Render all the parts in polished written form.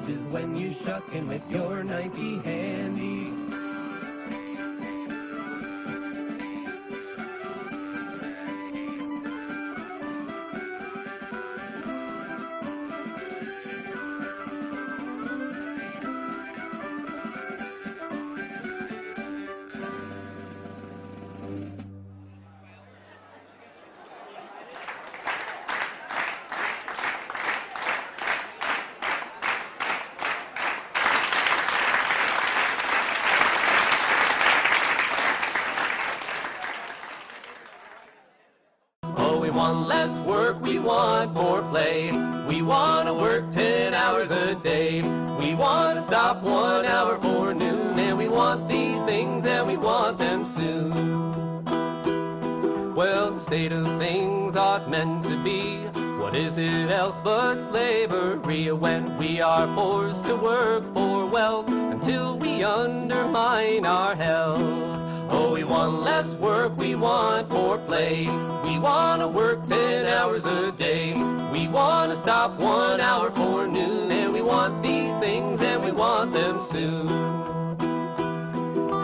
is when you shuckin' with your 90 handy. We want less work, we want more play. We want to work 10 hours a day. We want to stop 1 hour for noon. And we want these things and we want them soon. Well, the state of things ought meant to be. What is it else but slavery? When we are forced to work for wealth until we undermine our health. Oh, we want less work, we want more play. We want to work 10 hours a day. We want to stop 1 hour for noon. And we want these things and we want them soon.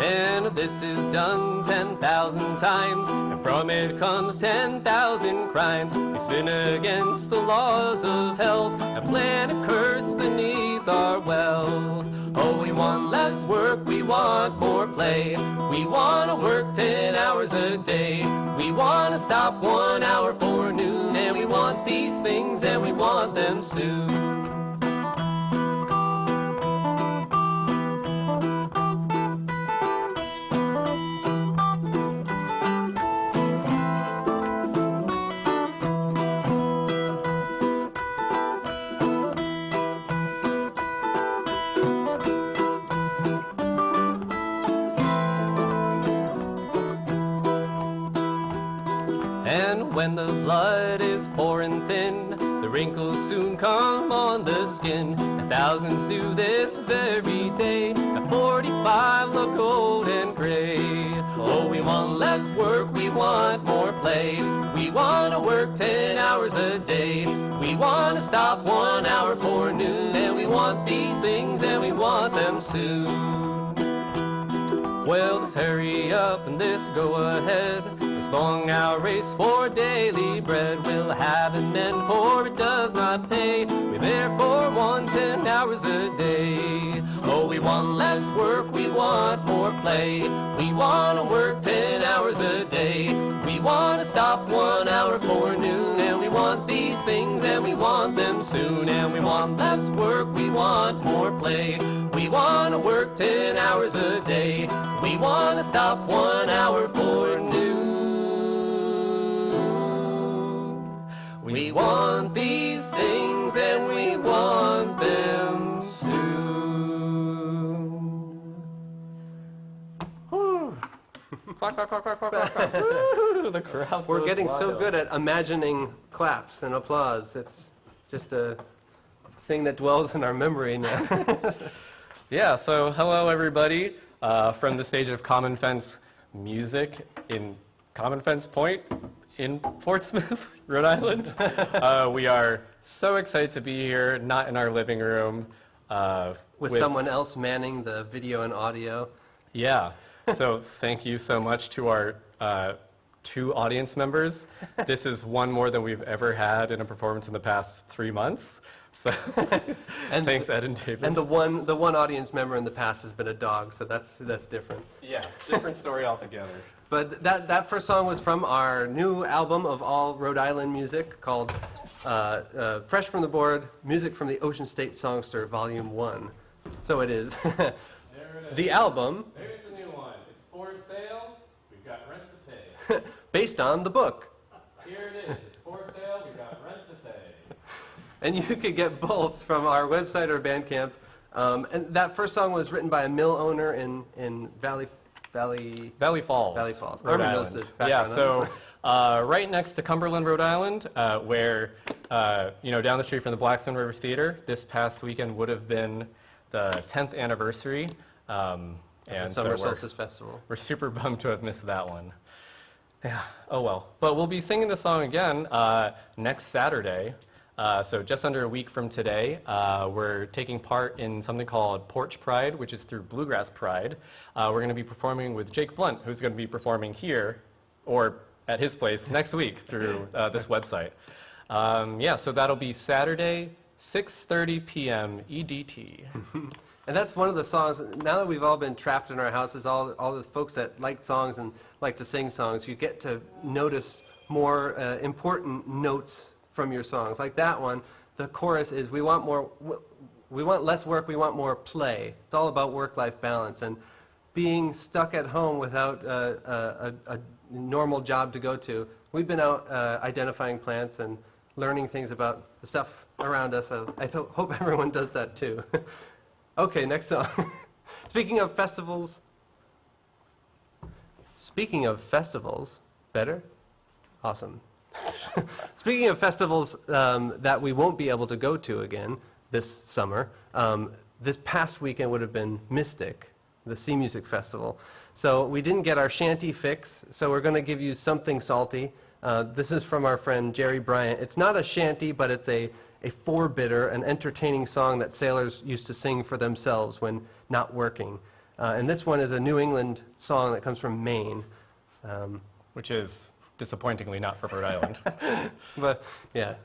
And this is done 10,000 times, and from it comes 10,000 crimes. We sin against the laws of health and plant a curse beneath our wealth. Oh, we want less work, we want more play. We want to work 10 hours a day. We want to stop 1 hour for noon. And we want these things and we want them soon. And when the blood is pouring thin, the wrinkles soon come on the skin. And thousands do this very day. At 45 look old and gray. Oh, we want less work, we want more play. We want to work 10 hours a day. We want to stop 1 hour for noon. And we want these things and we want them soon. Well, this hurry up and this go ahead. This long hour race for daily bread will have an end, for it does not pay. We therefore want 10 hours a day. Oh, we want less work, we want more play. We want to work 10 hours a day. We want to stop 1 hour for noon. And we want these things and we want them soon. And we want less work, we want more play. We want to work 10 hours a day. We want to stop 1 hour for noon. We want these things and we want them soon. Clap, clap, clap, clap, clap, clap, clap. The crowd. We're getting so good at imagining claps and applause. It's just a thing that dwells in our memory now. Yeah, so hello everybody from the stage of Common Fence Music in Common Fence Point in Portsmouth, Rhode Island. We are so excited to be here, not in our living room. With someone else manning the video and audio. Yeah, so thank you so much to our 2 audience members. This is one more than we've ever had in a performance in the past 3 months. So, and thanks, Ed and David. And the one audience member in the past has been a dog, so that's different. Yeah, different story altogether. But that first song was from our new album of all Rhode Island music called Fresh from the Board, Music from the Ocean State Songster, Volume 1. So it is. There it is. The album. There's the new one. It's for sale. We've got rent to pay. Based on the book. Here it is. It's for sale. We've got rent to pay. And you could get both from our website or Bandcamp. And that first song was written by a mill owner in Valley Falls. Valley Falls, Rhode Rhode Island. Island. Yeah, so right next to Cumberland, Rhode Island, where, down the street from the Blackstone River Theater, this past weekend would have been the 10th anniversary. And Summer Solstice Festival. We're super bummed to have missed that one. Yeah, oh well. But we'll be singing the song again next Saturday. So just under a week from today, we're taking part in something called Porch Pride, which is through Bluegrass Pride. We're going to be performing with Jake Blunt, who's going to be performing here, or at his place, next week through this website. Yeah, so that'll be Saturday, 6:30 p.m. EDT. And that's one of the songs, now that we've all been trapped in our houses, all the folks that like songs and like to sing songs, you get to notice more important notes from your songs. Like that one, the chorus is, we want less work, we want more play. It's all about work-life balance. And being stuck at home without a normal job to go to, we've been out identifying plants and learning things about the stuff around us. I hope everyone does that too. Okay, next song. Speaking of festivals, better? Awesome. Speaking of festivals that we won't be able to go to again this summer, this past weekend would have been Mystic, the Sea Music Festival. So we didn't get our shanty fix, so we're going to give you something salty. This is from our friend Jerry Bryant. It's not a shanty, but it's a four-bitter, an entertaining song that sailors used to sing for themselves when not working. And this one is a New England song that comes from Maine. Which is disappointingly not from Rhode Island. But, yeah,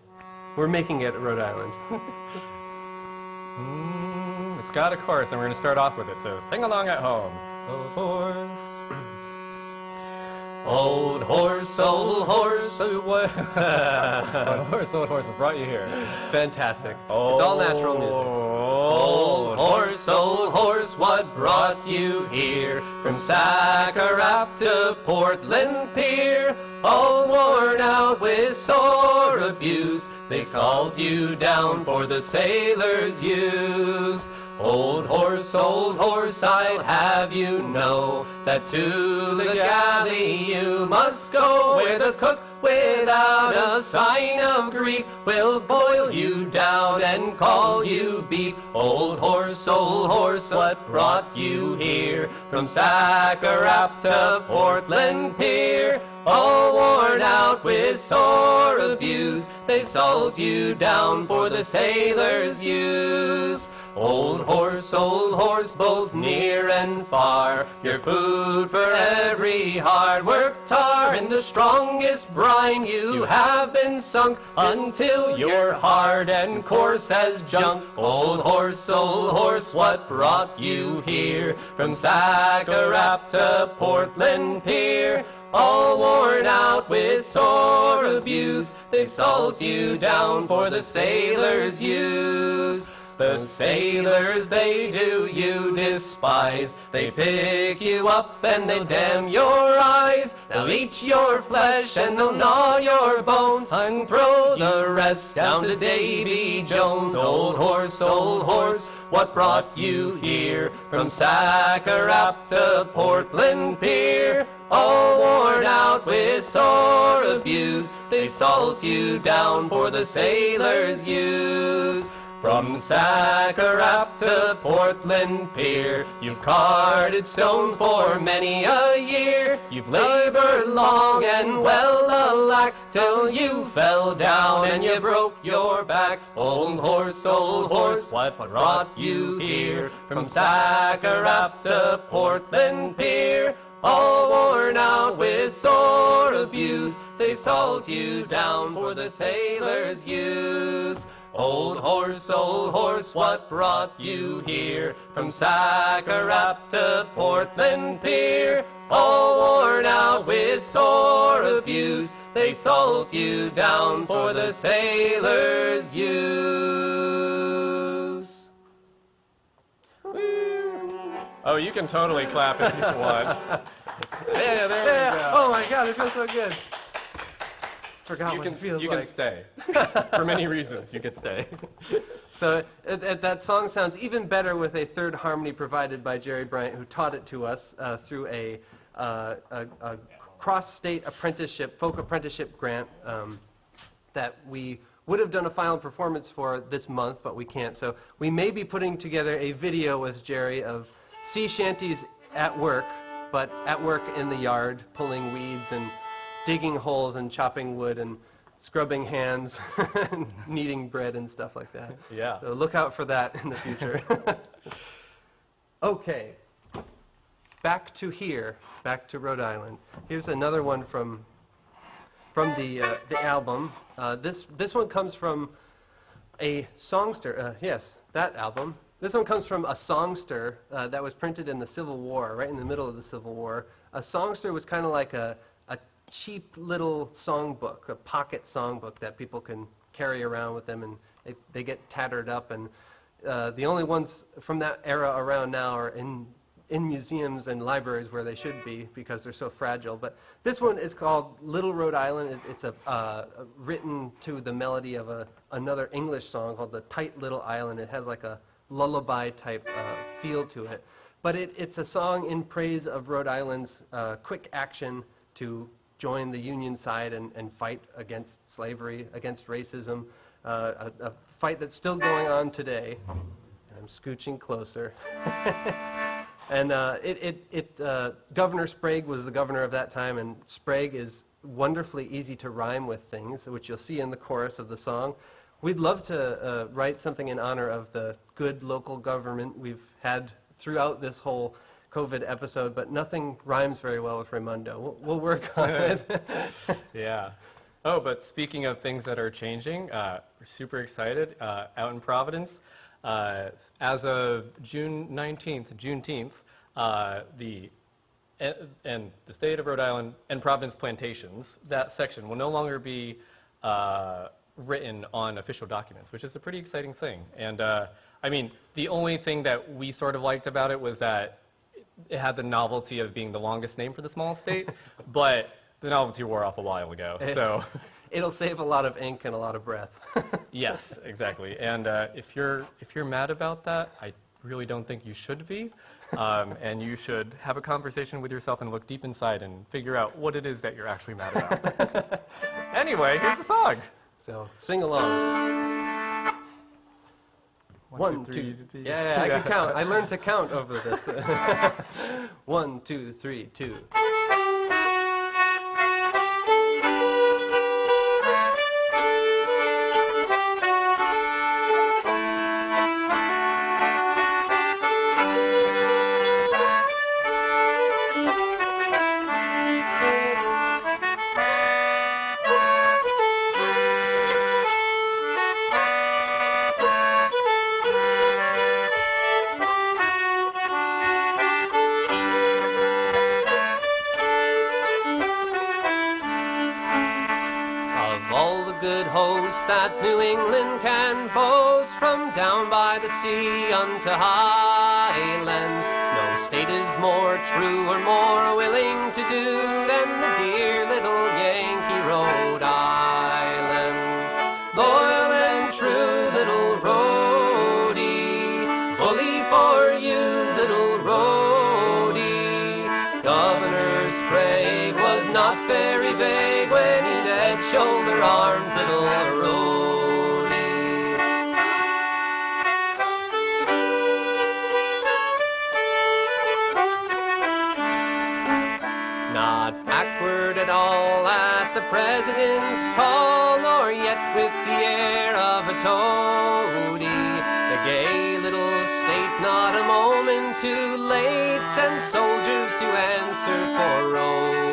we're making it Rhode Island. It's got a chorus, and we're going to start off with it, so sing along at home. Old horse. Old horse, old horse, what? Old horse, what brought you here? Fantastic. It's all natural music. Old horse, what brought you here? From Sackarap to Portland Pier, all worn out with sore abuse, they called you down for the sailors' use. Old horse, I'll have you know that to the galley you must go, where the cook without a sign of grief will boil you down and call you beef. Old horse, what brought you here? From Sackarap to Portland Pier, all worn out with sore abuse, they sold you down for the sailors' use. Old horse, both near and far, your food for every hard work tar. In the strongest brine you have been sunk, until you're hard and coarse as junk. Old horse, what brought you here? From Sackarap to Portland Pier, all worn out with sore abuse, they sold you down for the sailors' use. The sailors, they do you despise. They pick you up and they damn your eyes. They'll eat your flesh and they'll gnaw your bones and throw the rest down to Davy Jones. Old horse, what brought you here? From Sackarap to Portland Pier, all worn out with sore abuse, they sold you down for the sailors' use. From Sackarap to Portland Pier, you've carted stone for many a year. You've labored long and well alack, till you fell down and you broke your back. Old horse, what brought you here? From Sackarap to Portland Pier, all worn out with sore abuse, they sold you down for the sailors' use. Old horse, what brought you here? From Sackarap to Portland Pier, all worn out with sore abuse, they sold you down for the sailors' use. Oh, you can totally clap if you want. Yeah, there we go. Oh my God, it feels so good. Forgot what it feels you like. can stay. For many reasons, you can stay. So that song sounds even better with a third harmony provided by Jerry Bryant, who taught it to us through a cross-state apprenticeship, folk apprenticeship grant that we would have done a final performance for this month, but we can't. So we may be putting together a video with Jerry of sea shanties at work, but at work in the yard, pulling weeds and digging holes and chopping wood and scrubbing hands, kneading bread and stuff like that. Yeah. So look out for that in the future. Okay, back to Rhode Island. Here's another one from the album. This one comes from a songster. Yes, that album. This one comes from a songster that was printed in the Civil War, right in the middle of the Civil War. A songster was kind of like a cheap little songbook, a pocket songbook that people can carry around with them, and they get tattered up. And the only ones from that era around now are in museums and libraries where they should be because they're so fragile. But this one is called Little Rhode Island. It's written to the melody of another English song called The Tight Little Island. It has like a lullaby type feel to it. But it's a song in praise of Rhode Island's quick action to join the Union side and fight against slavery, against racism, a fight that's still going on today. I'm scooching closer. And Governor Sprague was the governor of that time, and Sprague is wonderfully easy to rhyme with things, which you'll see in the chorus of the song. We'd love to write something in honor of the good local government we've had throughout this whole COVID episode, but nothing rhymes very well with Raimundo. We'll work on it. Yeah. Oh, but speaking of things that are changing, we're super excited. Out in Providence, as of June 19th, Juneteenth, the state of Rhode Island and Providence plantations, that section will no longer be written on official documents, which is a pretty exciting thing. And I mean, the only thing that we sort of liked about it was that it had the novelty of being the longest name for the smallest state, but the novelty wore off a while ago, so. It'll save a lot of ink and a lot of breath. Yes, exactly. And if you're mad about that, I really don't think you should be. And you should have a conversation with yourself and look deep inside and figure out what it is that you're actually mad about. Anyway, here's the song. So sing along. One, two. Yeah, I can count. I learned to count over this. 1, 2, 3, 2. That New England can boast, from down by the sea unto highlands. No state is more true or more willing to do than the dear little Yankee Rhode Island. Loyal and true little roadie, bully for you little roadie. Governor Sprague was not very vague when he said shoulder arms little roadie. Not backward at all at the president's call, nor yet with the air of a toady. The gay little state, not a moment too late, sends soldiers to answer for roadie.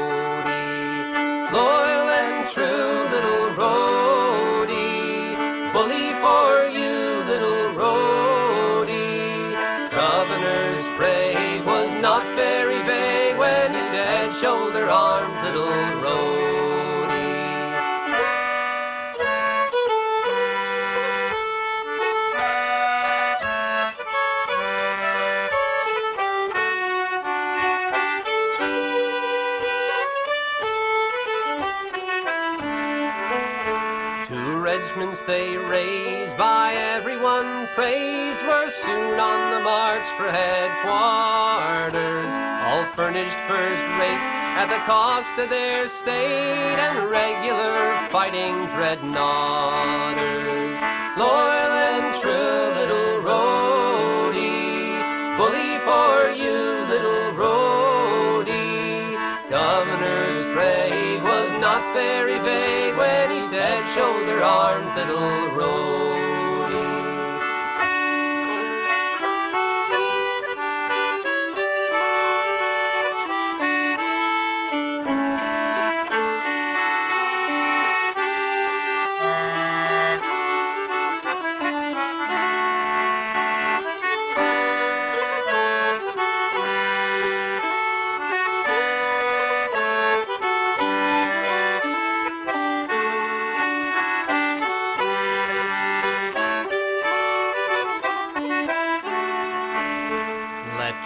Loyal and true little roadie, bully for you little roadie. Governor Sprague was not very vague when he said shoulder arms little roadie. Regiments they raised, by everyone praised, were soon on the march for headquarters, all furnished first rate at the cost of their state, and regular fighting dreadnoughters. Loyal and true little roadie, bully for you little roadie. Governor Sprague was not very vague when he said shoulder arms, little roadie.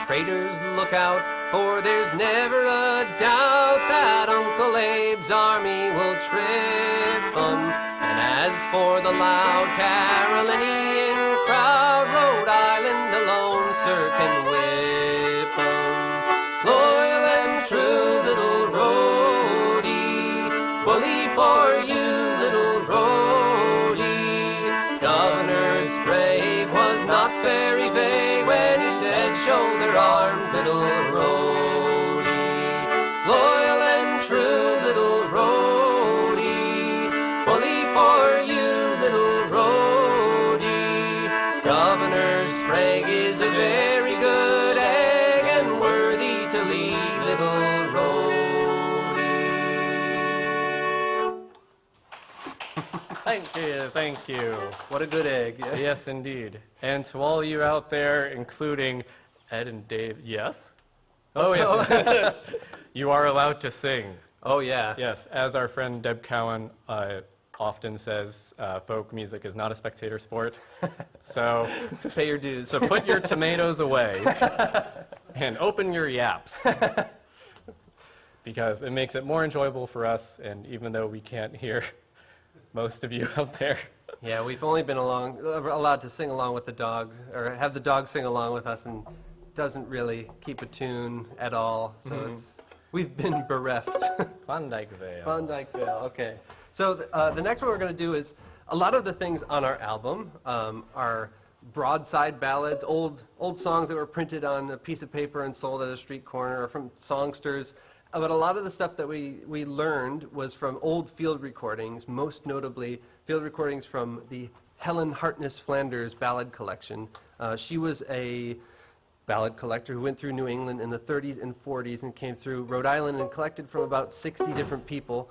Traders look out, for there's never a doubt that Uncle Abe's army will trip 'em. And as for the loud Carolinian crowd, Rhode Island alone, sir, can whip 'em. Loyal and true, little roadie, bully for you, little roadie. Governor Sprague was not very vague when he said, shoulder arms, little roadie. Loyal and true, little roadie. Bully for you, little roadie. Governor Sprague is a very good egg and worthy to lead, little roadie. Thank you, thank you. What a good egg. Yeah. Yes, indeed. And to all you out there, including Ed and Dave, yes? Oh, yes. You are allowed to sing. Oh, yeah. Yes, as our friend Deb Cowan often says, folk music is not a spectator sport. So Pay your dues. So put your tomatoes away and open your yaps. Because it makes it more enjoyable for us, and even though we can't hear most of you out there. Yeah, we've only been allowed to sing along with the dogs, or have the dog sing along with us, and doesn't really keep a tune at all. So we've been bereft. Klondike Vale. Klondike Vale, okay. So the next one we're going to do is a lot of the things on our album are broadside ballads, old songs that were printed on a piece of paper and sold at a street corner, or from songsters. But a lot of the stuff that we learned was from old field recordings, most notably field recordings from the Helen Hartness Flanders ballad collection. She was a ballad collector who went through New England in the 30s and 40s and came through Rhode Island and collected from about 60 different people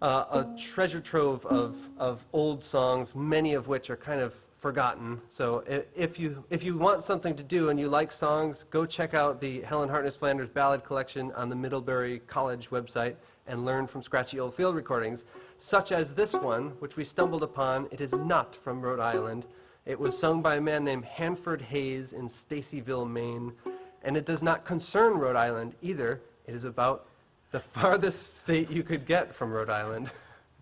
a treasure trove of old songs, many of which are kind of forgotten. So if you want something to do and you like songs, go check out the Helen Hartness Flanders Ballad Collection on the Middlebury College website and learn from scratchy old field recordings, such as this one, which we stumbled upon. It is not from Rhode Island. It was sung by a man named Hanford Hayes in Stacyville, Maine, and it does not concern Rhode Island either. It is about the farthest state you could get from Rhode Island.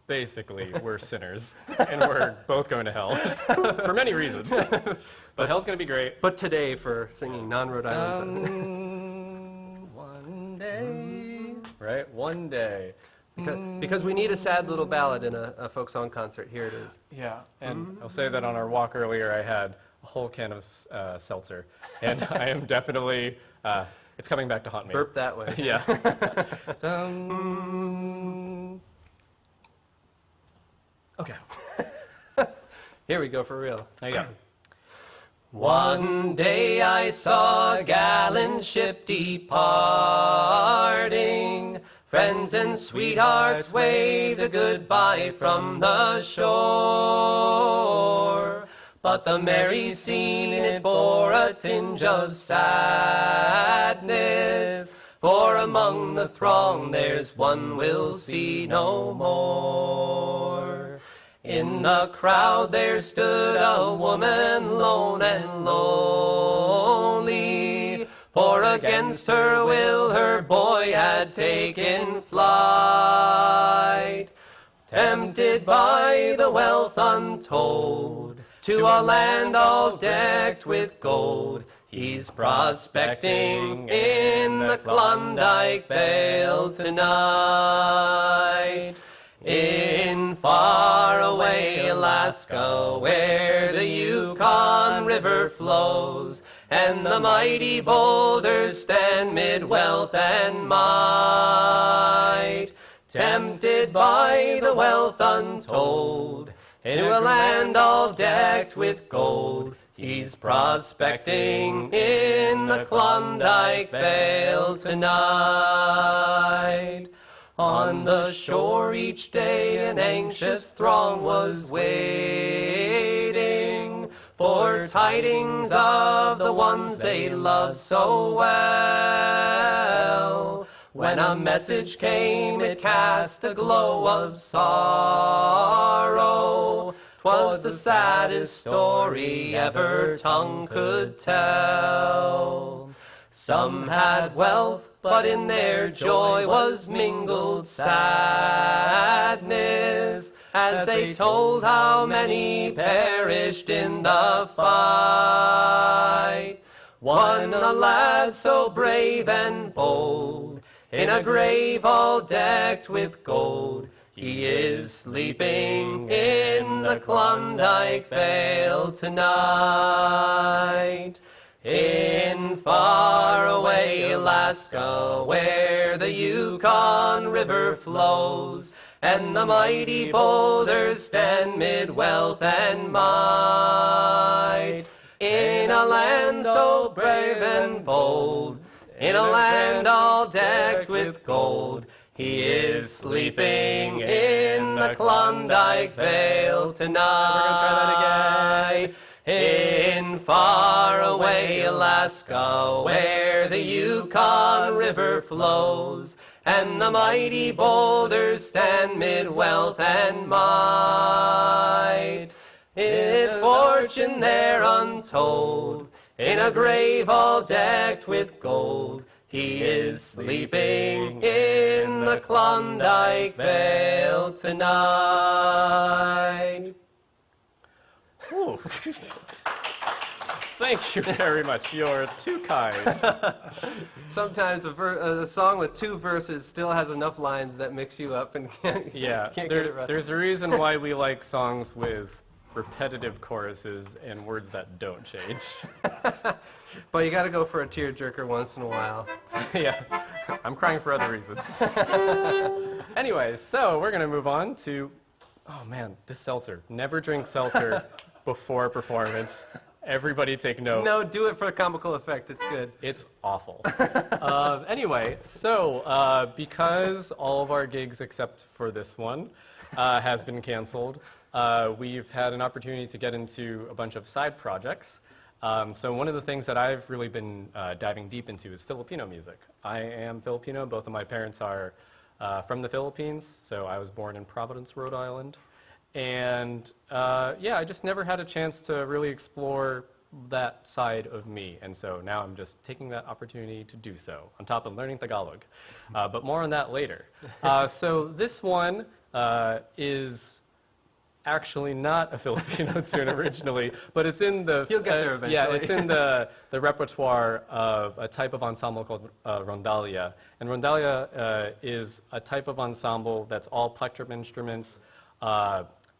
Basically, we're sinners, and we're both going to hell for many reasons. But hell's going to be great. But today, for singing non-Rhode Island stuff. One day, right? One day. Because we need a sad little ballad in a folk song concert. Here it is. Yeah, and I'll say that on our walk earlier, I had a whole can of seltzer, and I am definitely, it's coming back to haunt me. Burp that way. Yeah. Okay. Here we go for real. There you go. One day I saw a gallant ship departing. Friends and sweethearts waved a goodbye from the shore. But the merry scene, it bore a tinge of sadness. For among the throng there's one we'll see no more. In the crowd there stood a woman lone and lonely, for against her will her boy had taken flight. Tempted by the wealth untold, to a land all decked with gold, he's prospecting in the Klondike Vale tonight. In faraway Alaska, where the Yukon River flows, and the mighty boulders stand mid wealth and might, tempted by the wealth untold, into a land all decked with gold. He's prospecting in the Klondike Vale tonight. On the shore each day an anxious throng was waiting for tidings of the ones they loved so well. When a message came, it cast a glow of sorrow. 'Twas the saddest story ever tongue could tell. Some had wealth, but in their joy was mingled sadness, as they told how many perished in the fight. One, a lad so brave and bold, in a grave all decked with gold, he is sleeping in the Klondike Vale tonight. In faraway Alaska, where the Yukon River flows, and the mighty boulders stand mid wealth and might. In a land so brave and bold, in a land all decked with gold, he is sleeping in the Klondike Vale tonight. We're gonna try that again. In faraway Alaska, where the Yukon River flows, and the mighty boulders stand mid wealth and might. If fortune there untold, in a grave all decked with gold, he is sleeping in the Klondike Vale tonight. Ooh. Thank you very much. You're too kind. Sometimes a song with two verses still has enough lines that mix you up and can't get it right. There's a reason why we like songs with repetitive choruses and words that don't change. But you got to go for a tearjerker once in a while. Yeah, I'm crying for other reasons. Anyway, so we're going to move on to, oh man, this seltzer. Never drink seltzer before a performance. Everybody take note. No, do it for a comical effect. It's good. It's awful. Anyway, so because all of our gigs except for this one has been canceled, we've had an opportunity to get into a bunch of side projects. So one of the things that I've really been diving deep into is Filipino music. I am Filipino. Both of my parents are from the Philippines, so I was born in Providence, Rhode Island. And yeah, I just never had a chance to really explore that side of me. And so now I'm just taking that opportunity to do so, on top of learning Tagalog. But more on that later. So this one is actually not a Filipino tune originally, but it's in the You'll get there eventually. yeah, it's in the repertoire of a type of ensemble called rondalia. And rondalia is a type of ensemble that's all plectrum instruments,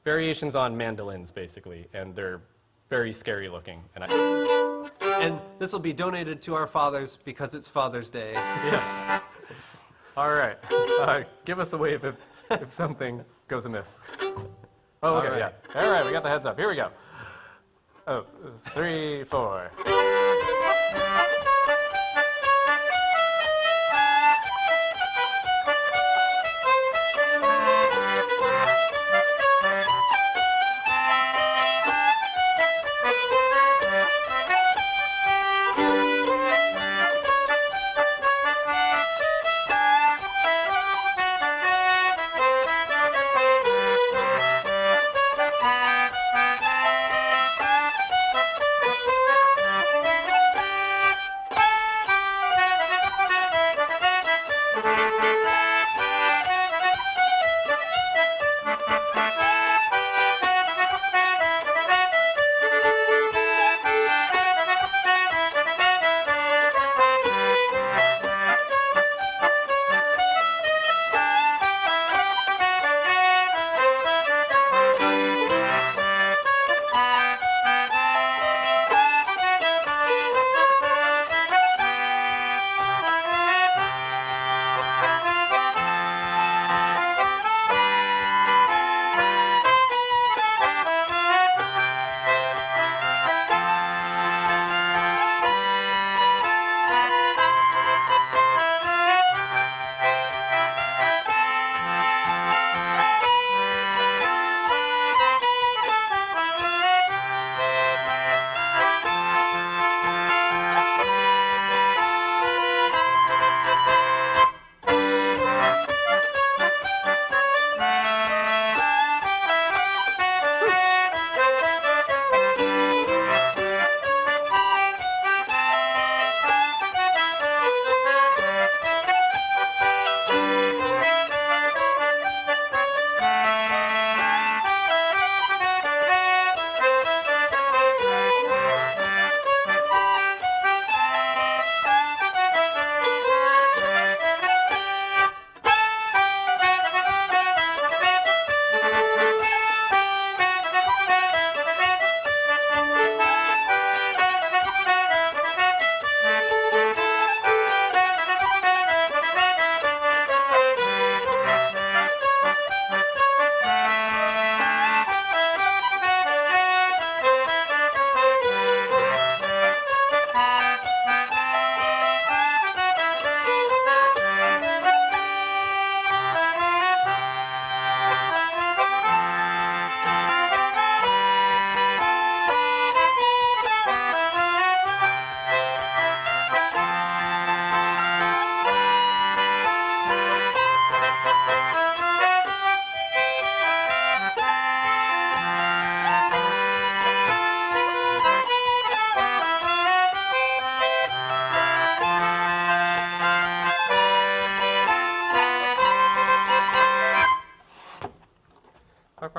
variations on mandolins basically, and they're very scary looking. And this will be donated to our fathers because it's Father's Day. Yes. All right. Give us a wave if something goes amiss. Oh, okay, All right. yeah. All right, we got the heads up. Here we go. Oh, 3, 4.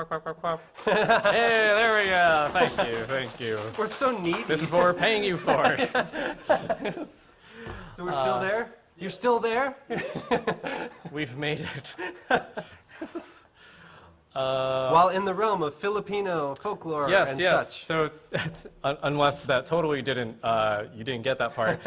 quack, quack, quack, quack. Hey, there we go. Thank you. We're so needy. This is what we're paying you for. So we're still there? You're still there? We've made it. While in the realm of Filipino folklore Yes, and yes. such. So, unless that totally didn't, you didn't get that part.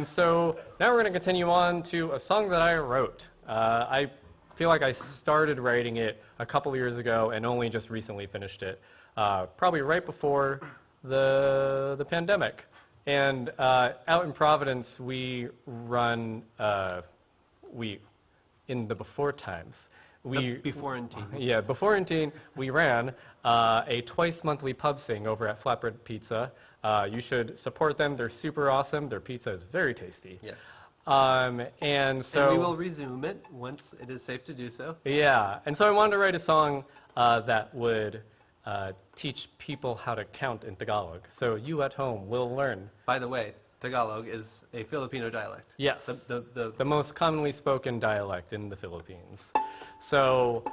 So now we're going to continue on to a song that I wrote. I feel like I started writing it a couple years ago and only just recently finished it, probably right before the pandemic. And out in Providence, we run, in the before times, Before and teen. yeah, before in teen, we ran a twice monthly pub sing over at Flatbread Pizza. You should support them. They're super awesome. Their pizza is very tasty. Yes. And so And we will resume it once it is safe to do so. yeah, and so I wanted to write a song that would teach people how to count in Tagalog. So you at home will learn. By the way, Tagalog is a Filipino dialect. Yes, The the most commonly spoken dialect in the Philippines. So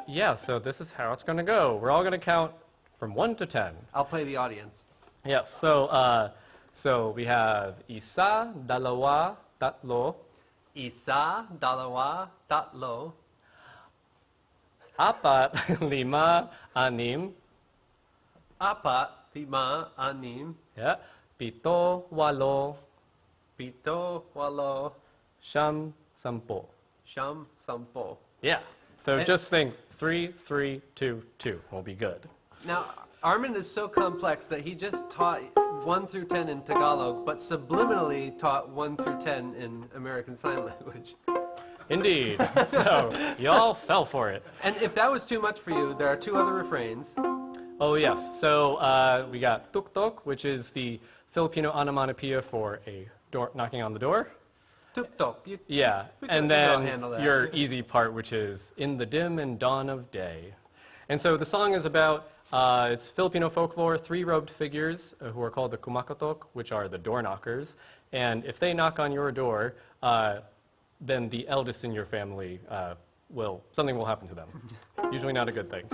yeah, so this is how it's going to go. We're all going to count from 1 to 10. I'll play the audience. Yes, so we have isa, dalawa, tatlo, Isa, dalawa, tatlo, apat, lima, anim, apat, lima, anim, yeah, pito, walo, pito, walo, siyam, sampo. siyam, sampo. Yeah, so And- just think 3, 3, 2, 2 will be good. Now, Armin is so complex that he just taught 1 through 10 in Tagalog, but subliminally taught 1 through 10 in American Sign Language. Indeed, so y'all fell for it. And if that was too much for you, there are 2 other refrains. Oh yes, so we got tuk-tuk, which is the Filipino onomatopoeia for a door knocking on the door. Tuk-tok. Yeah, We and can all then handle that. your easy part, which is in the dim and dawn of day. And so the song is about, it's Filipino folklore, 3 robed figures who are called the kumakatok, which are the door knockers. And if they knock on your door, then the eldest in your family something will happen to them. Usually not a good thing.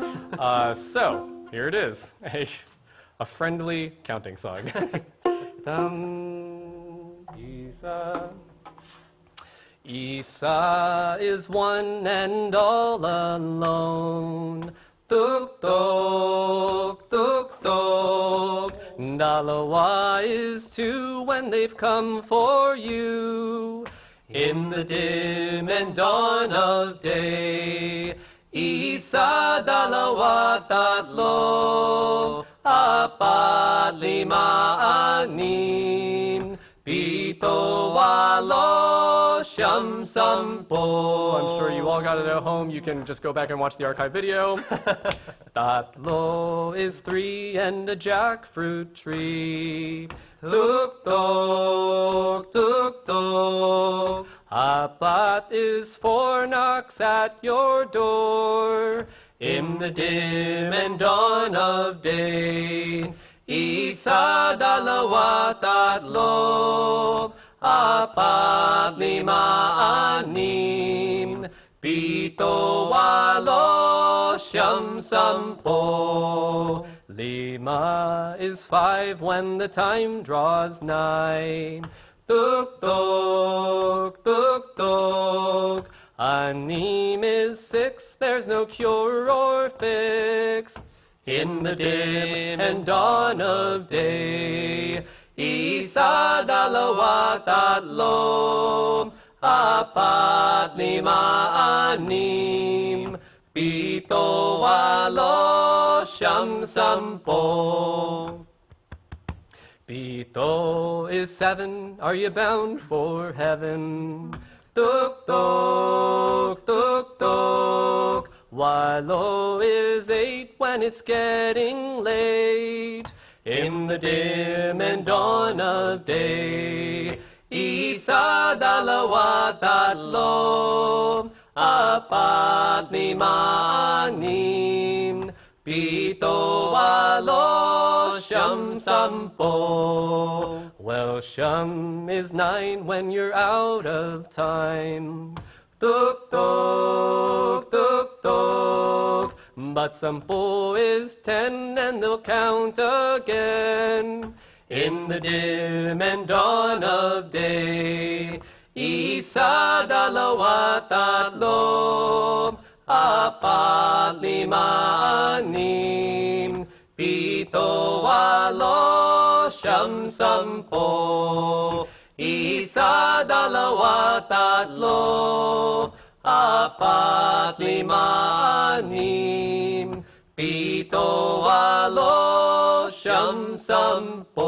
So here it is, a friendly counting song. Tam, isa. Isa is one and all alone. Tuk tuk, tuk tuk. Dalawa is 2 when they've come for you. In the dim and dawn of day. Isa, dalawa, tatlo. Apat, lima, anim. Pito, walo, siyam, sampo. I'm sure you all got it at home. You can just go back and watch the archive video. Tatlo is 3 and a jackfruit tree. Tuk tuk, tuk tuk. Apat is 4 knocks at your door. In the dim and dawn of day. Isa, dalawa, tatlo, apat, lima, anim, pito, walo, siyam, sampo. Lima is 5 when the time draws nigh. Tuk tuk, tuk tuk. Anim is 6, there's no cure or fix. In the dim and dawn of day, isa, dalawa, tatlo, apat, lima, anim, pito, walo, siyam, sampo. Pito is 7, are you bound for heaven? Tuk tuk, tuk tuk. Walo is 8 when it's getting late. In the dim and dawn of day. Isa, dalawa, tatlo, apat, lima, anim, pito, walo, siyam, sampo. Well, siyam is 9 when you're out of time. Tuk tuk, tuk tuk. But sampu is 10 and they'll count again. In the dim and dawn of day, isa, dalawa, tatlo, apat, lima, anim, pito, walo, siyam, sampo. Isa, dalawa, tatlo, apat, lima, anim, pito, walo, siyam, sampo.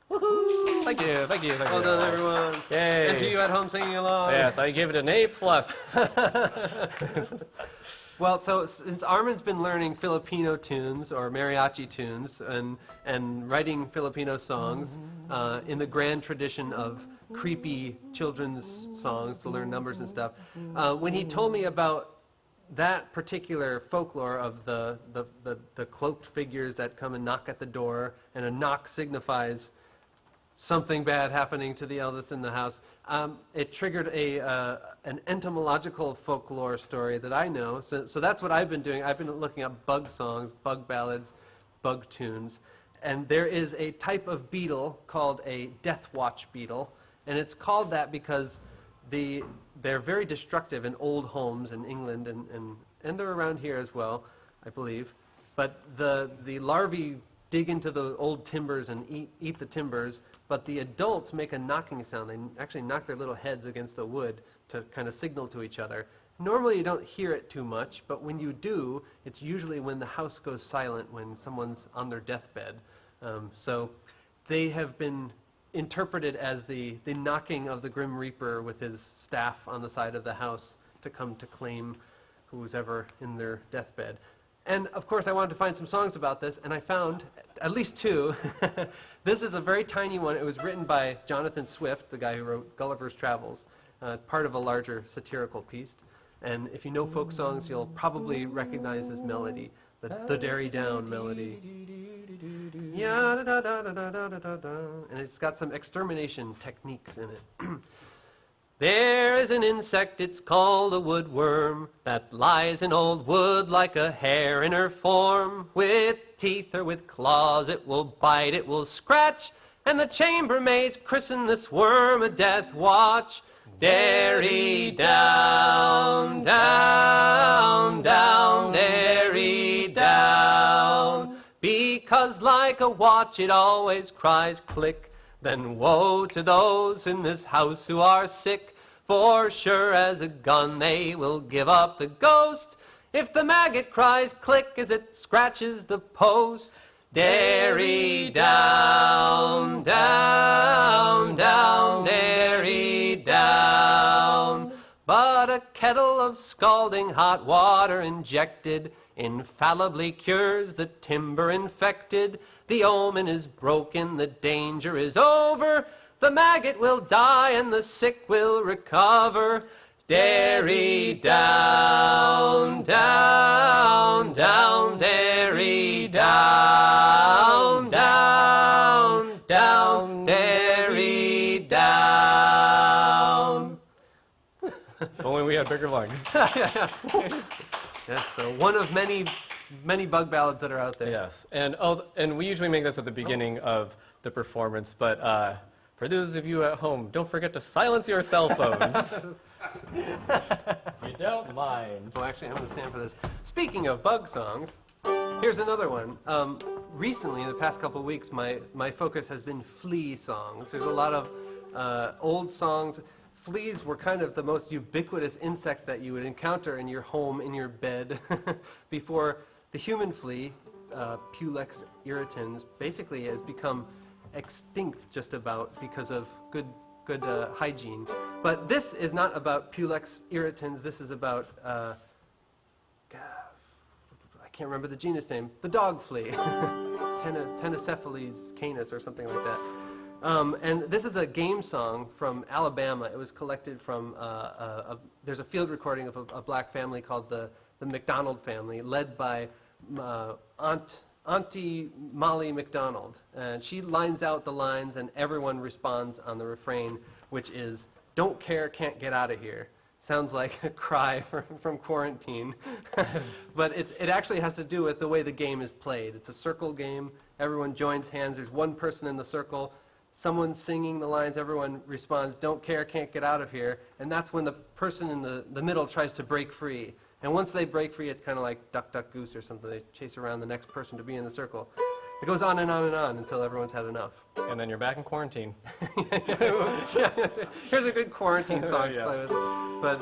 Woohoo! Thank you, thank you, thank you. Well done, everyone. Yay. And to you at home singing along. Yes, I give it an A+. Well, so since Armin's been learning Filipino tunes or mariachi tunes and writing Filipino songs in the grand tradition of creepy children's songs to learn numbers and stuff, when he told me about that particular folklore of the cloaked figures that come and knock at the door, and a knock signifies something bad happening to the eldest in the house, it triggered an entomological folklore story that I know. So that's what I've been doing. I've been looking up bug songs, bug ballads, bug tunes. And there is a type of beetle called a death watch beetle. And it's called that because they're very destructive in old homes in England, and they're around here as well, I believe. But the larvae dig into the old timbers and eat the timbers, but the adults make a knocking sound. They actually knock their little heads against the wood to kind of signal to each other. Normally you don't hear it too much, but when you do, it's usually when the house goes silent, when someone's on their deathbed. So they have been interpreted as the knocking of the Grim Reaper with his staff on the side of the house to come to claim who's ever in their deathbed. And of course I wanted to find some songs about this, and I found at least two. This is a very tiny one. It was written by Jonathan Swift, the guy who wrote Gulliver's Travels, part of a larger satirical piece. And if you know folk songs, you'll probably recognize this melody, the Derry Down melody. And it's got some extermination techniques in it. There is an insect, it's called a woodworm, that lies in old wood like a hare in her form. With teeth or with claws it will bite, it will scratch, and the chambermaids christen this worm a death watch. Derry down, down, down, derry down, because like a watch it always cries click. Then woe to those in this house who are sick, for sure as a gun they will give up the ghost if the maggot cries click as it scratches the post. Derry down, down, down, derry down. But a kettle of scalding hot water injected infallibly cures the timber infected. The omen is broken, the danger is over. The maggot will die and the sick will recover. Derry down, down, down, derry down, down, down, derry down. Only we had bigger lungs. Yes, so one of many bug ballads that are out there. Yes, and we usually make this at the beginning of the performance, but for those of you at home, don't forget to silence your cell phones. You don't mind. Well, actually, I'm going to stand for this. Speaking of bug songs, here's another one. Recently, in the past couple of weeks, my focus has been flea songs. There's a lot of old songs. Fleas were kind of the most ubiquitous insect that you would encounter in your home, in your bed, before the human flea, Pulex irritans, basically has become extinct just about because of good hygiene. But this is not about Pulex irritans. This is about, I can't remember the genus name, the dog flea, Tennocephalus canis or something like that. And this is a game song from Alabama. It was collected from, there's a field recording of a black family called the McDonald family, led by Auntie Molly McDonald. And she lines out the lines and everyone responds on the refrain, which is, "Don't care, can't get out of here." sounds like a cry from quarantine. But it actually has to do with the way the game is played. It's a circle game. Everyone joins hands. There's one person in the circle. Someone's singing the lines. Everyone responds, "Don't care, can't get out of here." And that's when the person in the middle tries to break free. And once they break free, it's kind of like duck, duck, goose or something. They chase around the next person to be in the circle. It goes on and on and on until everyone's had enough. And then you're back in quarantine. Yeah, here's a good quarantine song to Yeah. play with. But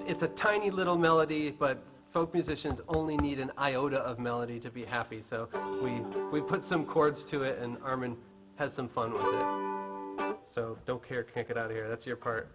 it's a tiny little melody, but folk musicians only need an iota of melody to be happy. So we put some chords to it, and Armin has some fun with it. So don't care, can't get out of here. That's your part.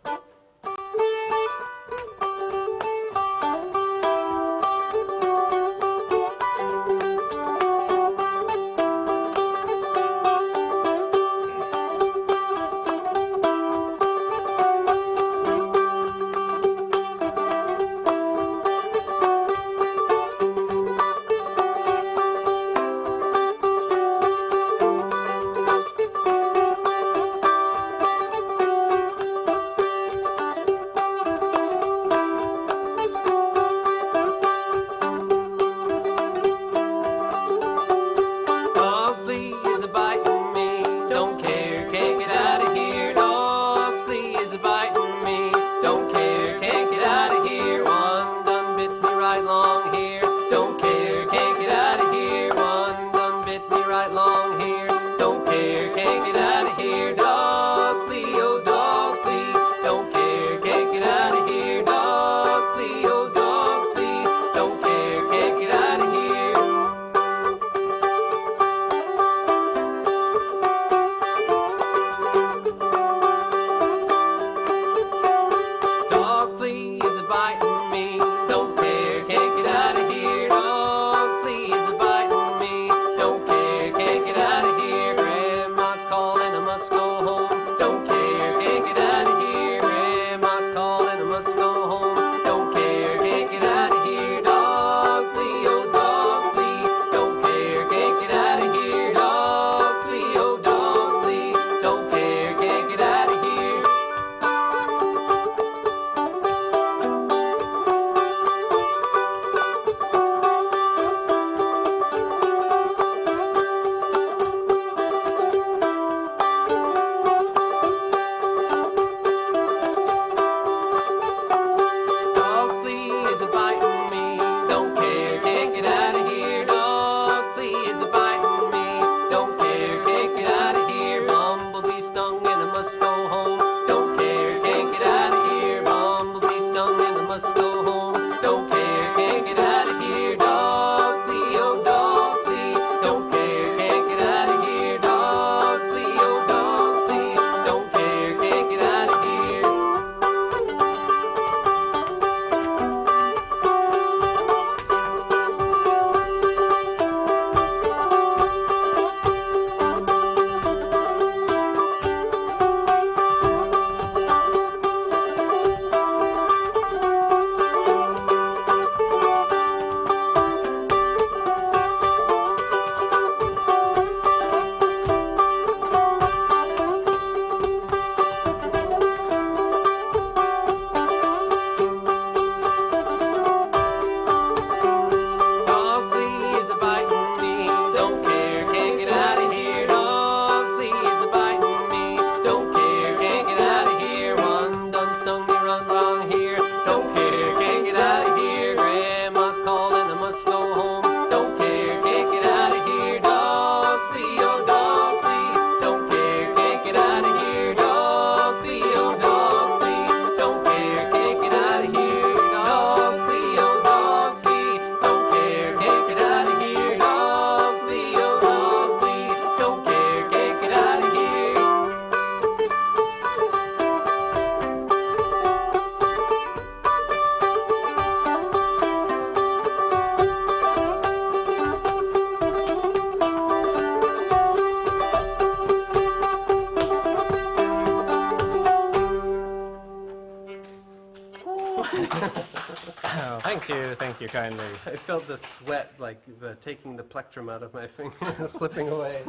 Oh, thank you kindly. I felt the sweat, like taking the plectrum out of my fingers, slipping away.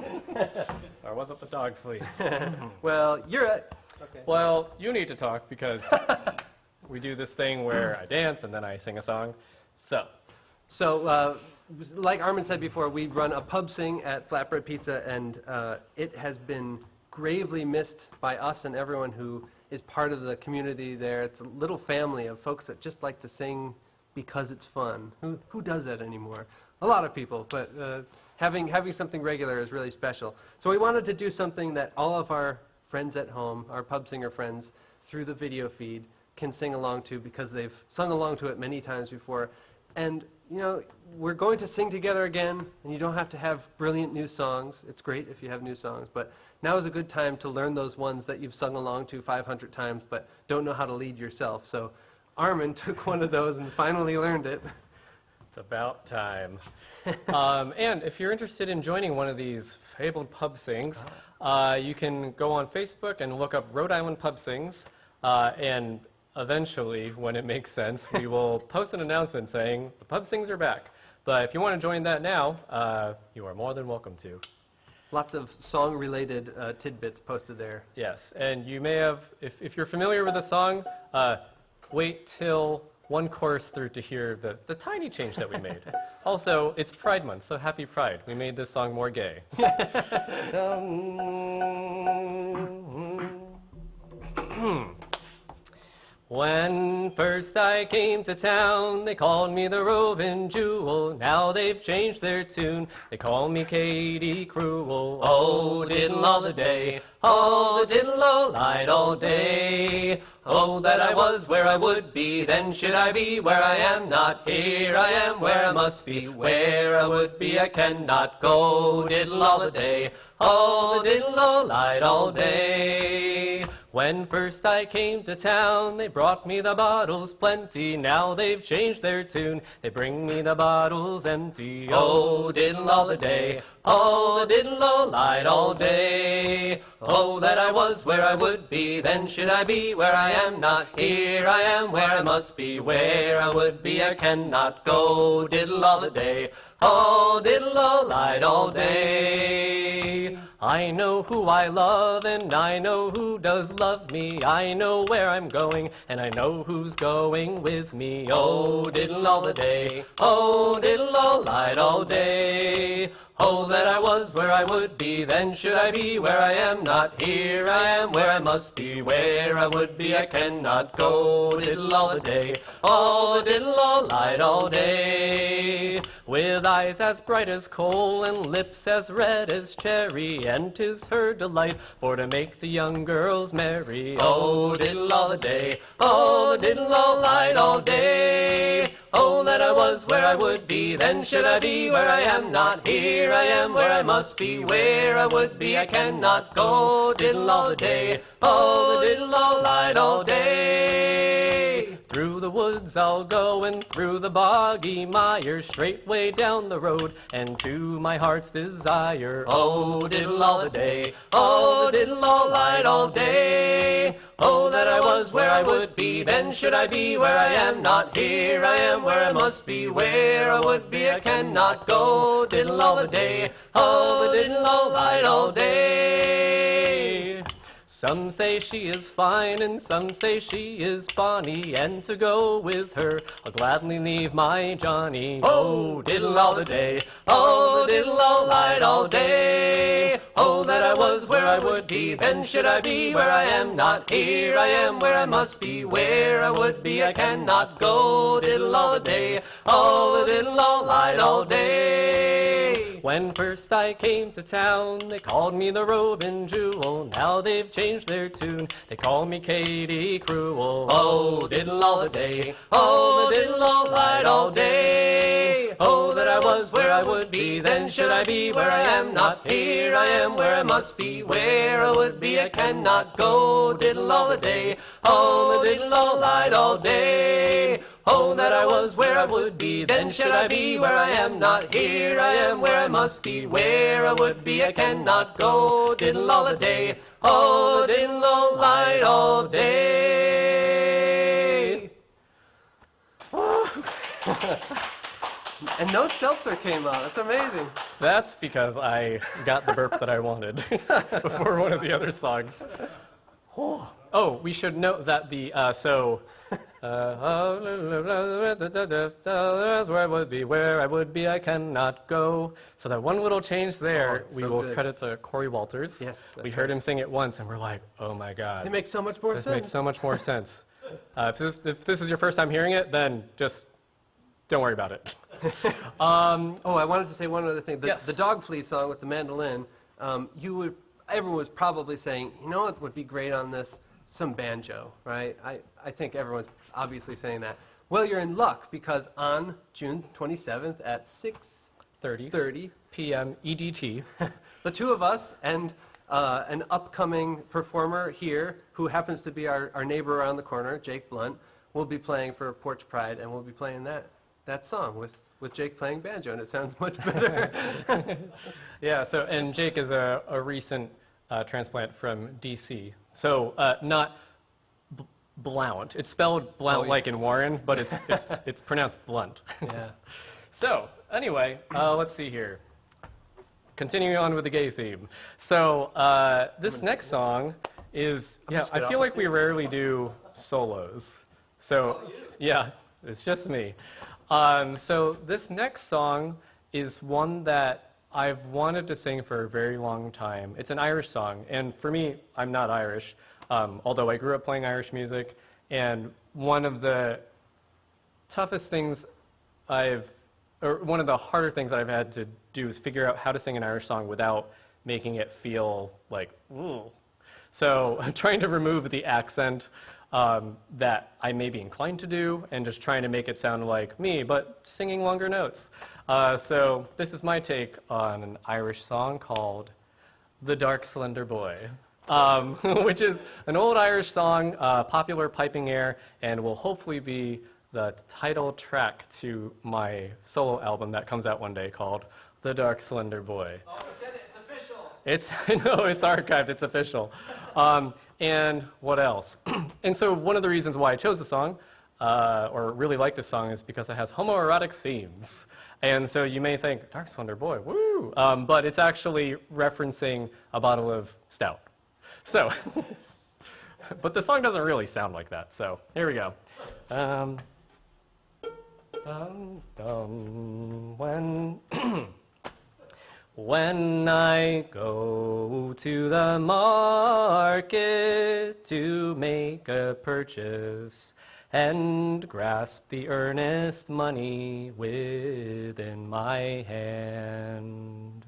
Or was it the dog fleas? Well, you're at... Okay. Well, you need to talk because we do this thing where I dance and then I sing a song. So, like Armin said before, we run a pub sing at Flatbread Pizza, and it has been gravely missed by us and everyone who is part of the community there. It's a little family of folks that just like to sing because it's fun. Who does that anymore? A lot of people, but having something regular is really special. So we wanted to do something that all of our friends at home, our pub singer friends, through the video feed, can sing along to because they've sung along to it many times before. And, you know, we're going to sing together again, and you don't have to have brilliant new songs. It's great if you have new songs, but now is a good time to learn those ones that you've sung along to 500 times but don't know how to lead yourself. So Armin took one of those and finally learned it. It's about time. And if you're interested in joining one of these fabled pub sings, you can go on Facebook and look up Rhode Island Pub Sings, and eventually, when it makes sense, we will post an announcement saying the pub sings are back. But if you want to join that now, you are more than welcome to. Lots of song-related tidbits posted there. Yes, and you may have, if you're familiar with the song, wait till one chorus through to hear the tiny change that we made. Also, it's Pride Month, so happy Pride. We made this song more gay. When first I came to town, they called me the roving jewel. Now they've changed their tune. They call me Katie Cruel. Oh, diddle all the day. Oh, the diddle all night, all day. Oh, that I was where I would be, then should I be where I am not. Here I am where I must be, where I would be I cannot go. Diddle all the day. Oh, the diddle all night, all day. When first I came to town, they brought me the bottles plenty. Now they've changed their tune. They bring me the bottles empty. Oh, diddle all the day. Oh, the diddle all night, all day. Oh, that I was where I would be, then should I be where I am not. Here I am where I must be, where I would be I cannot go. Diddle all the day. Oh, diddle all night, all day. I know who I love, and I know who does love me. I know where I'm going, and I know who's going with me. Oh, diddle all the day. Oh, diddle all night, all day. Oh, that I was where I would be, then should I be where I am not. Here I am where I must be, where I would be I cannot go. Diddle all the day. Oh, diddle all night, all day. With eyes as bright as coal and lips as red as cherry, and 'tis her delight for to make the young girls merry. Oh, diddle all the day. Oh, diddle all night, all day. Oh, that I was where I would be, then should I be where I am not. Here I am where I must be, where I would be I cannot go. Diddle all the day. Oh, the diddle all night, all day. Through the woods I'll go, and through the boggy mire, straightway down the road, and to my heart's desire. Oh, diddle all the day. Oh, diddle all night, all day. Oh, that I was where I would be, then should I be where I am not. Here I am where I must be, where I would be I cannot go. Diddle all the day. Oh, the diddle all night, all day. Some say she is fine, and some say she is bonny, and to go with her I'll gladly leave my Johnny. Oh, diddle all the day. Oh, diddle all night, all day. Oh, that I was where I would be, then should I be where I am not. Here I am where I must be, where I would be I cannot go. Diddle all the day. Oh, diddle all night, all day. When first I came to town, they called me the roving jewel. Now they've changed their tune. They call me Katie Cruel. Oh, diddle all the day. Oh, the diddle all night, all day. Oh, that I was where I would be, then should I be where I am not. Here I am where I must be, where I would be I cannot go. Diddle all the day. Oh, the diddle all night, all day. Oh, that I was where I would be, then should I be where I am not. Here I am where I must be, where I would be I cannot go. Diddle all the day. Oh, diddle all night, all day. And no seltzer came out. That's amazing. That's because I got the burp that I wanted before one of the other songs. Oh, we should note that where I would be, I cannot go. So that one little change there, Oh, we so will good. credit to Corey Walters. Yes, We that's heard right. him sing it once, and we're like, oh my God. It makes so much more This sense. makes so much more sense. If this is your first time hearing it, then just don't worry about it. Oh, I wanted to say one other thing. Yes. The Dog Flea song with the mandolin, everyone was probably saying, you know what would be great on this? Some banjo, right? I think everyone's obviously saying that. Well, you're in luck because on June 27th at 6:30 p.m. EDT. the two of us and an upcoming performer here who happens to be our neighbor around the corner, Jake Blunt, will be playing for Porch Pride, and we'll be playing that song with Jake playing banjo, and it sounds much better. Yeah, and Jake is a recent transplant from DC. So not Blount. It's spelled Blount yeah. like in Warren, but it's pronounced Blunt. Yeah. So anyway, let's see here. Continuing on with the gay theme. So this next song is, I feel like we rarely do solos. So yeah, it's just me. So this next song is one that I've wanted to sing for a very long time. It's an Irish song, and for me, I'm not Irish, although I grew up playing Irish music, and one of the toughest things one of the harder things that I've had to do is figure out how to sing an Irish song without making it feel like, ooh. So I'm trying to remove the accent that I may be inclined to do and just trying to make it sound like me, but singing longer notes. So this is my take on an Irish song called The Dark Slender Boy, which is an old Irish song, popular piping air, and will hopefully be the title track to my solo album that comes out one day called The Dark Slender Boy. Oh, you said it. It's It's official. I know, it's archived, it's official. And what else? And so one of the reasons why I chose the song, or really like this song, is because it has homoerotic themes. And so you may think, Dark Slender Boy, woo! But it's actually referencing a bottle of stout. So, but the song doesn't really sound like that, so here we go. When when I go to the market to make a purchase and grasp the earnest money within my hand,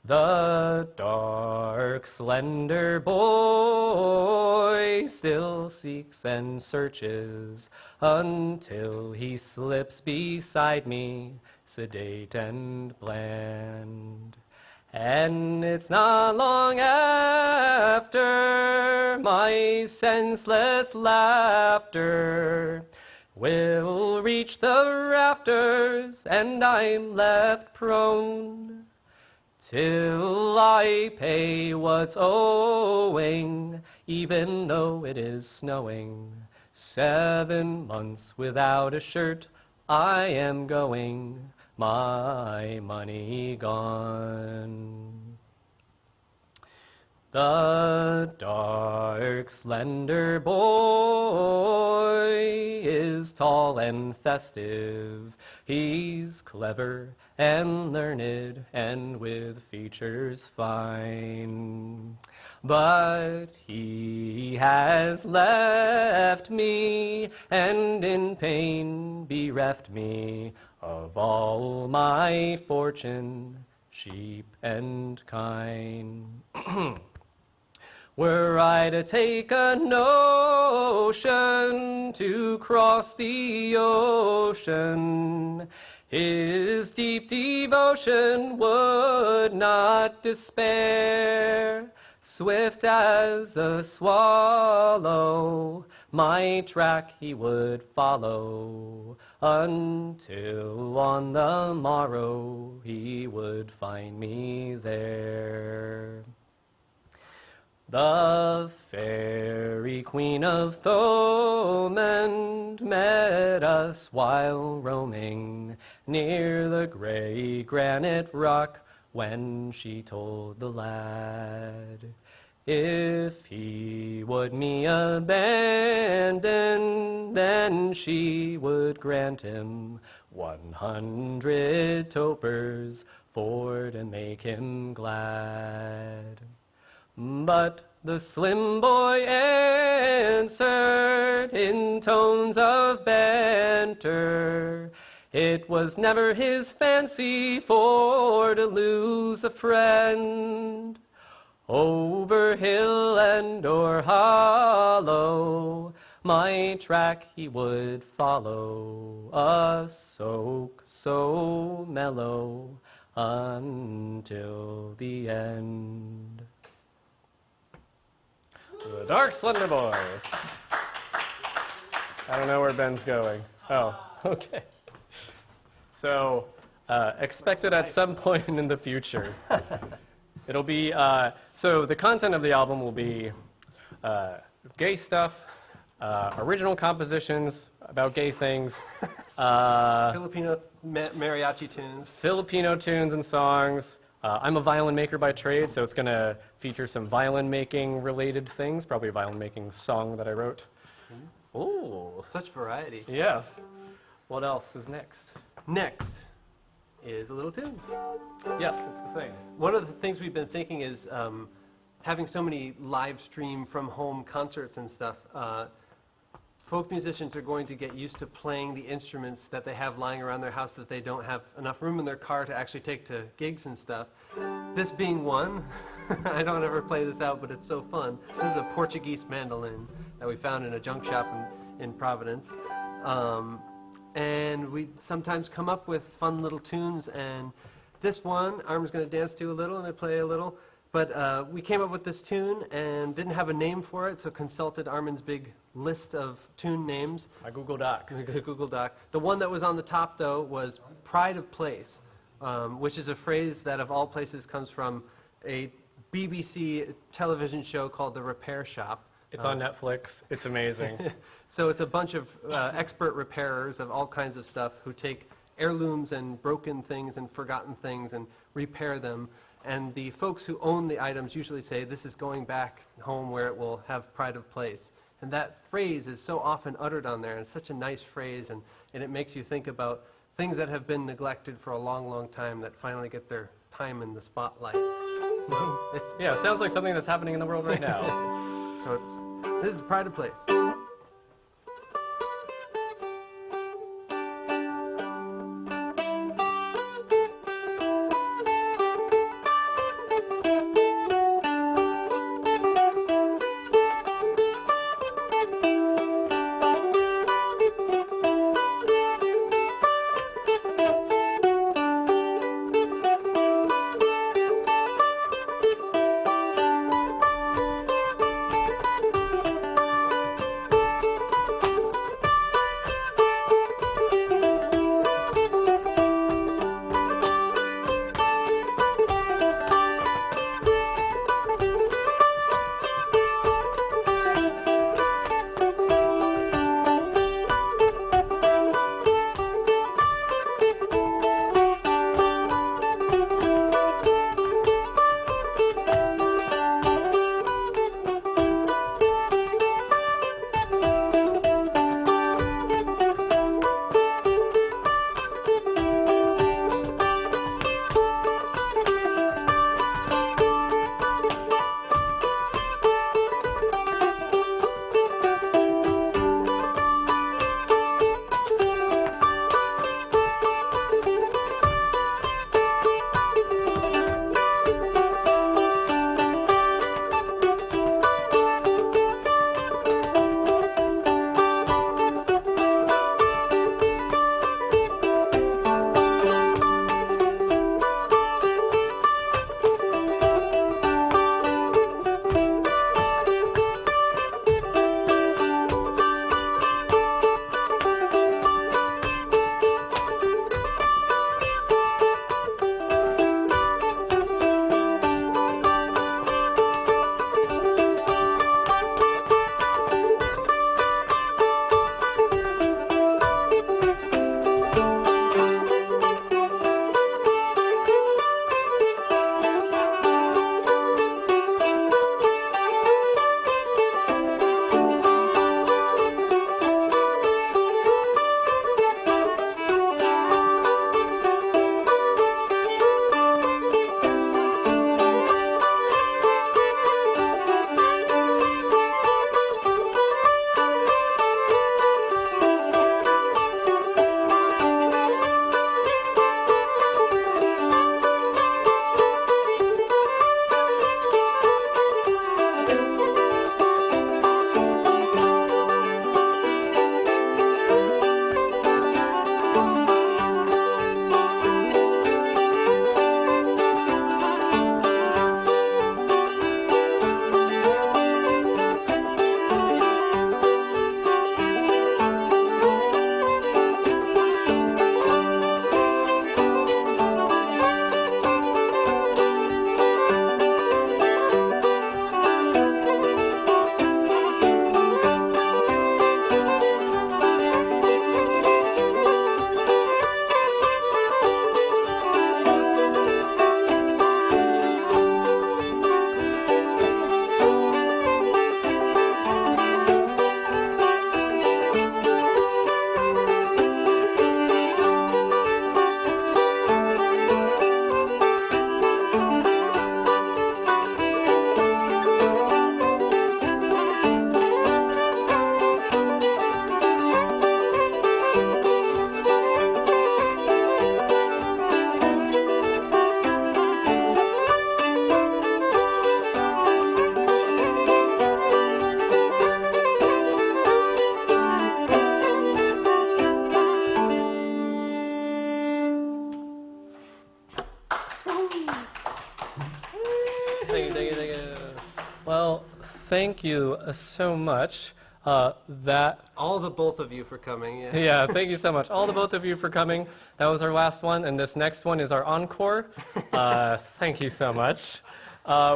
the dark, slender boy still seeks and searches until he slips beside me, sedate and bland. And it's not long after my senseless laughter will reach the rafters, and I'm left prone till I pay what's owing, even though it is snowing. 7 months without a shirt, I am going, my money gone. The dark, slender boy is tall and festive. He's clever and learned and with features fine. But he has left me and in pain bereft me of all my fortune, sheep and kine. Were I to take a notion to cross the ocean, his deep devotion would not despair. Swift as a swallow, my track he would follow, until on the morrow he would find me there. The fairy queen of Thomond met us while roaming near the gray granite rock when she told the lad, If he would me abandon, then she would grant him 100 topers for to make him glad. But the slim boy answered in tones of banter, it was never his fancy for to lose a friend. Over hill and o'er hollow, my track he would follow, a soak so mellow until the end. The Dark Slender Boy. I don't know where Ben's going. Oh, okay. So, expected at some point in the future. It'll be, so the content of the album will be gay stuff, original compositions about gay things, Filipino mariachi tunes. Filipino tunes and songs. I'm a violin maker by trade, so it's going to feature some violin making related things, probably a violin making song that I wrote. Oh, such variety. Yes. What else is next? Next is a little tune. Yes, it's the thing. One of the things we've been thinking is having so many live stream from home concerts and stuff. Folk musicians are going to get used to playing the instruments that they have lying around their house that they don't have enough room in their car to actually take to gigs and stuff. This being one, I don't ever play this out, but it's so fun. This is a Portuguese mandolin that we found in a junk shop in Providence. And we sometimes come up with fun little tunes, and this one, Armin's going to dance to a little and I play a little. But we came up with this tune and didn't have a name for it, so consulted Armin's big list of tune names. My Google Doc. Google Doc. The one that was on the top, though, was Pride of Place, which is a phrase that, of all places, comes from a BBC television show called The Repair Shop. It's on Netflix. It's amazing. So it's a bunch of expert repairers of all kinds of stuff who take heirlooms and broken things and forgotten things and repair them. And the folks who own the items usually say, this is going back home where it will have pride of place. And that phrase is so often uttered on there, and it's such a nice phrase, and it makes you think about things that have been neglected for a long, long time that finally get their time in the spotlight. Yeah, sounds like something that's happening in the world right now. So this is Pride of Place. Well, thank you so much. That All the both of you for coming. Yeah. Yeah, thank you so much. All the both of you for coming. That was our last one, and this next one is our encore. Thank you so much.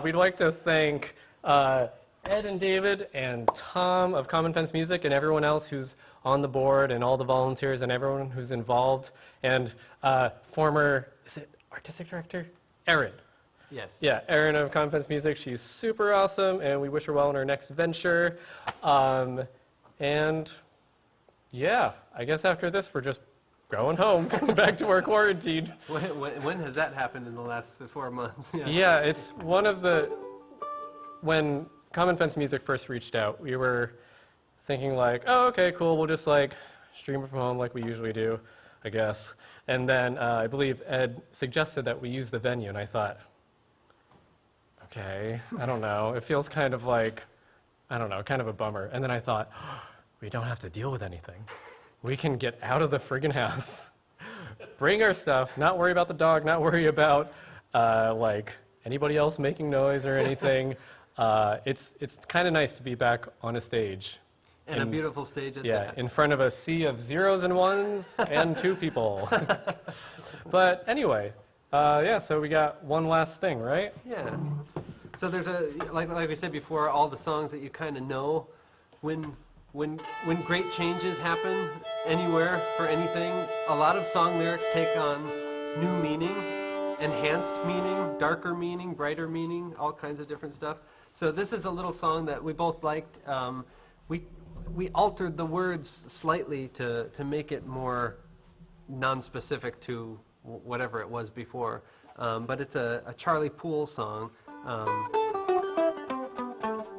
We'd like to thank Ed and David and Tom of Common Fence Music and everyone else who's on the board and all the volunteers and everyone who's involved, and former, is it artistic director? Erin. Yes. Yeah, Erin of Common Fence Music. She's super awesome, and we wish her well in her next venture. And yeah, I guess after this, we're just going home, back to our quarantine. When has that happened in the last 4 months? Yeah, it's one of the, when Common Fence Music first reached out, we were thinking like, oh, okay, cool, we'll just like stream it from home like we usually do, I guess. And then I believe Ed suggested that we use the venue, and I thought, okay, I don't know. It feels kind of like, I don't know, kind of a bummer. And then I thought, we don't have to deal with anything. We can get out of the friggin' house, bring our stuff, not worry about the dog, not worry about like anybody else making noise or anything. It's kind of nice to be back on a stage. And a beautiful stage at Yeah, that. in front of a sea of zeros and ones and 2 people. But anyway, yeah, so we got one last thing, right? Yeah. So there's like we said before, all the songs that you kind of know. When great changes happen anywhere for anything, a lot of song lyrics take on new meaning, enhanced meaning, darker meaning, brighter meaning, all kinds of different stuff. So this is a little song that we both liked. We altered the words slightly to make it more non-specific to whatever it was before. But it's a Charlie Poole song.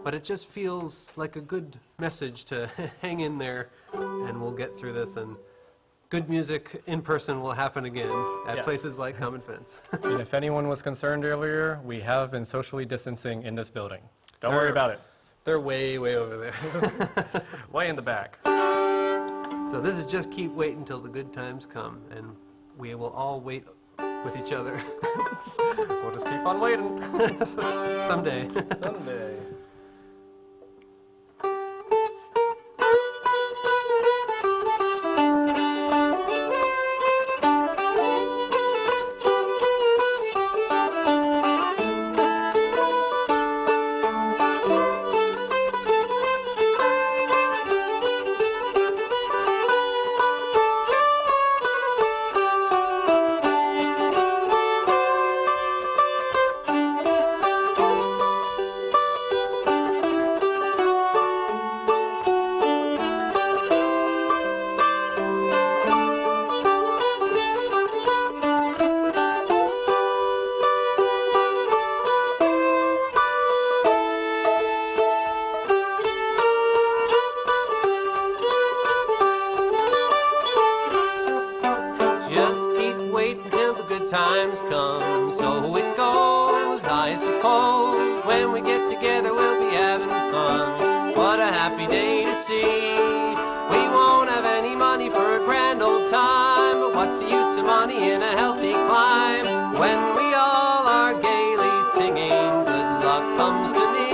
But it just feels like a good message to hang in there, and we'll get through this, and good music in person will happen again at Yes. places like Common Fence. And if anyone was concerned earlier, we have been socially distancing in this building. Don't worry about it. They're way, way over there. Way in the back. So this is just keep waiting until the good times come, and we will all wait with each other We'll just keep on waiting. someday. Someday. Just keep waiting till the good times come. So it goes, I suppose. When we get together, we'll be having fun. What a happy day to see. We won't have any money for a grand old time. But what's the use of money in a healthy climb? When we all are gaily singing, good luck comes to me.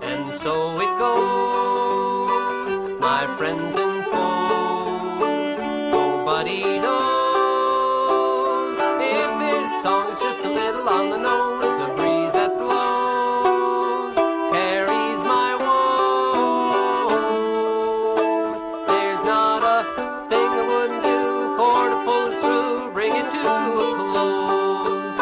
And so it goes, my friends and foes. Nobody knows if this song is just a little on the nose. The breeze that blows carries my woes. There's not a thing I wouldn't do for to pull us through, bring it to a close.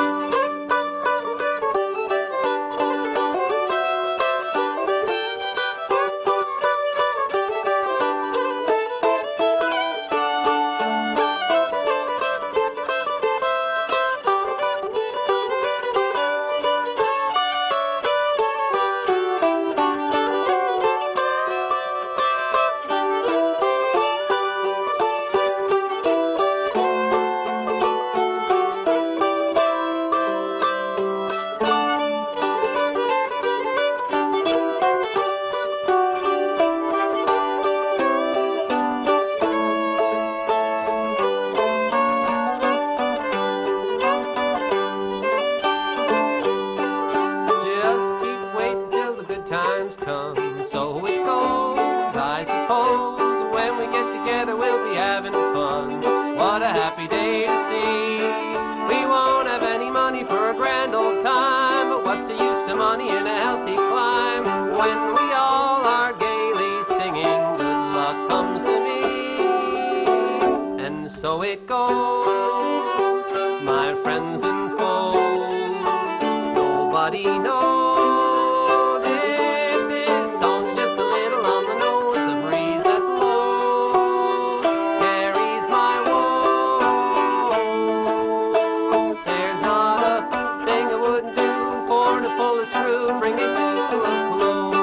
so it goes, I suppose. When we get together, we'll be having fun. What a happy day to see. We won't have any money for a grand old time, but what's the use of money in a healthy climb when we all are gaily singing good luck comes to me? And so it goes, my friends and foes. Nobody knows if this song's just a little on the nose. The breeze that blows carries my woe. There's not a thing I wouldn't do for to pull us through, bring it to a close.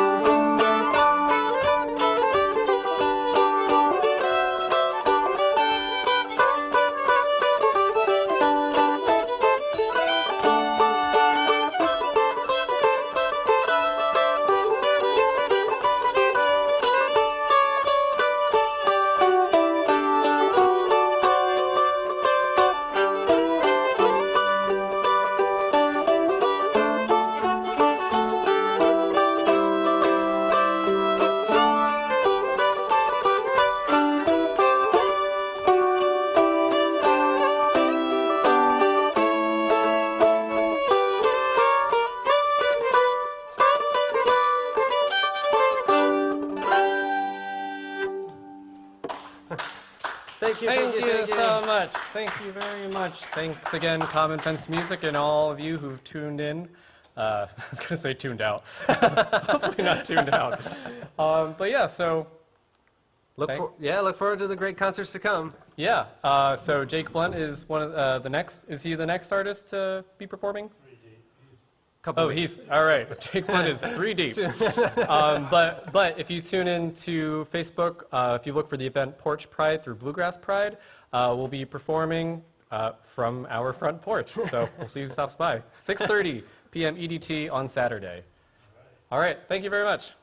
Thank you so much. Thank you very much. Thanks again, Common Fence Music, and all of you who've tuned in. I was going to say tuned out. Hopefully not tuned out. But yeah, so Look forward to the great concerts to come. yeah. So Jake Blunt is one of the next. Is he the next artist to be performing? Couple Oh, weeks. he's all right. Jake Blunt is 3 deep. But if you tune in to Facebook, if you look for the event Porch Pride through Bluegrass Pride, we'll be performing from our front porch. So we'll see who stops by. 6:30 p.m. EDT on Saturday. All right. Thank you very much.